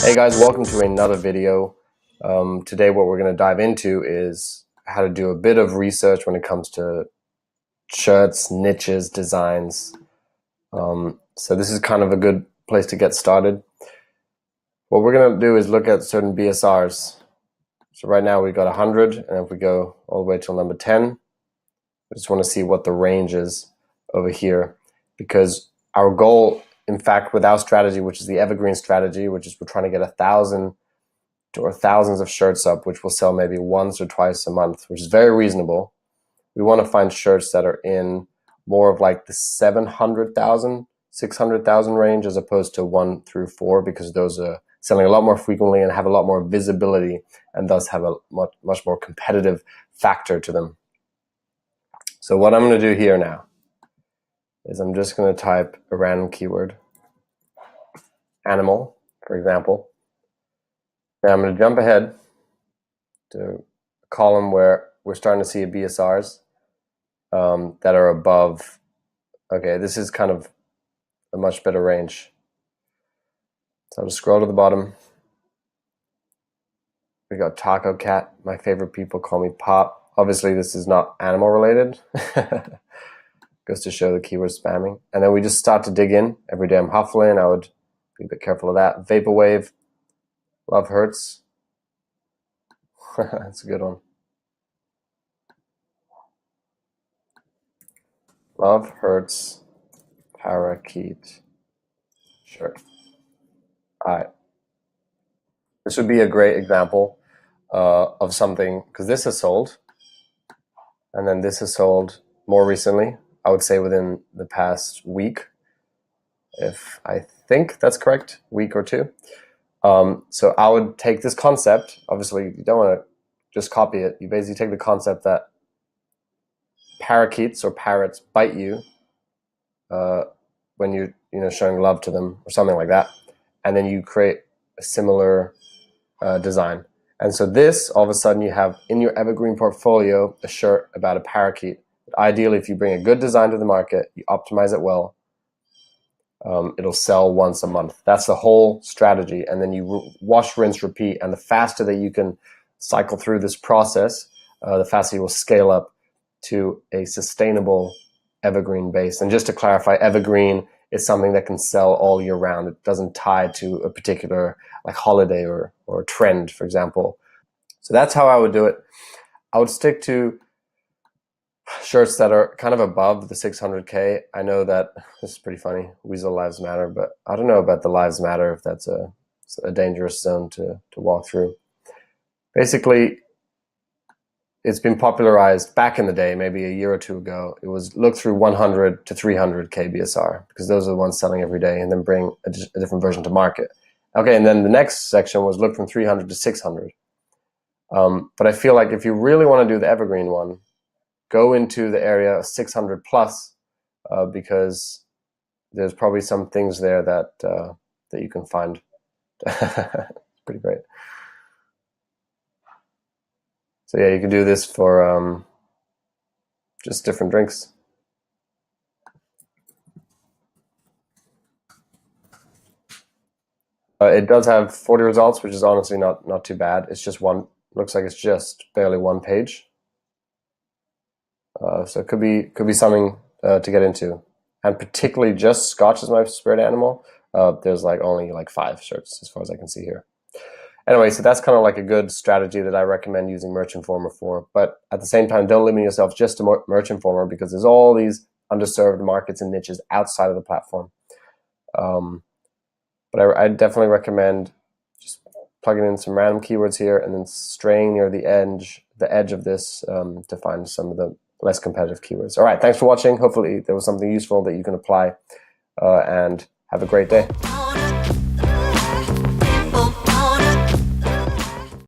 Hey guys, welcome to another video. Today what we're going to dive into is how to do a bit of research when it comes to shirts, niches, designs. So this is kind of a good place to get started. What we're going to do is look at certain BSRs. So right now we've got 100, and if we go all the way till number 10, I just want to see what the range is over here, because our goal, in fact, with our strategy, which is the Evergreen strategy, which is we're trying to get 1,000 or thousands of shirts up, which will sell maybe once or twice a month, which is very reasonable. We want to find shirts that are in more of like the 700,000, 600,000 range, as opposed to 1 through 4, because those are selling a lot more frequently and have a lot more visibility, and thus have a much more competitive factor to them. So what I'm going to do here now is I'm just going to type a random keyword, animal, for example. Now I'm going to jump ahead to a column where we're starting to see BSRs that are above. Okay, this is kind of a much better range. So I'll just scroll to the bottom. We got Taco Cat. My favorite people call me Pop. Obviously, this is not animal related. Goes to show the keyword spamming. And then we just start to dig in. Every day I'm huffling. I would be a bit careful of that. Vaporwave. Love hurts. That's a good one. Love hurts. Parakeet shirt. All right. This would be a great example of something, because this has sold, and then this has sold more recently. I would say within the past week, if I think that's correct, week or two. So I would take this concept. Obviously, you don't want to just copy it. You basically take the concept that parakeets or parrots bite you when you're showing love to them or something like that, and then you create a similar design. And so this, all of a sudden, you have in your Evergreen portfolio a shirt about a parakeet. But ideally, if you bring a good design to the market, you optimize it well, it'll sell once a month. That's the whole strategy. And then you wash, rinse, repeat. And the faster that you can cycle through this process, the faster you will scale up to a sustainable Evergreen base. And just to clarify, Evergreen is something that can sell all year round. It doesn't tie to a particular like holiday or trend, for example. So that's how I would do it. I would stick to shirts that are kind of above the 600K. I know that this is pretty funny. Weasel Lives Matter, but I don't know about the Lives Matter, if that's a dangerous zone to walk through. Basically, it's been popularized back in the day, maybe a year or two ago. It was look through 100 to 300K BSR, because those are the ones selling every day, and then bring a different version to market. Okay, and then the next section was look from 300 to 600. But I feel like if you really want to do the Evergreen one, go into the area 600 plus, because there's probably some things there that you can find. Pretty great. So yeah, you can do this for just different drinks. It does have 40 results, which is honestly not too bad. It's just one. Looks like it's just barely one page. So it could be something to get into, and particularly just Scotch is my spirit animal. There's like only like 5 shirts as far as I can see here. Anyway, so that's kind of like a good strategy that I recommend using Merch Informer for. But at the same time, don't limit yourself just to Merch Informer, because there's all these underserved markets and niches outside of the platform. But I definitely recommend just plugging in some random keywords here and then straying near the edge of this to find some of the less competitive keywords. All right, thanks for watching. Hopefully there was something useful that you can apply, and have a great day.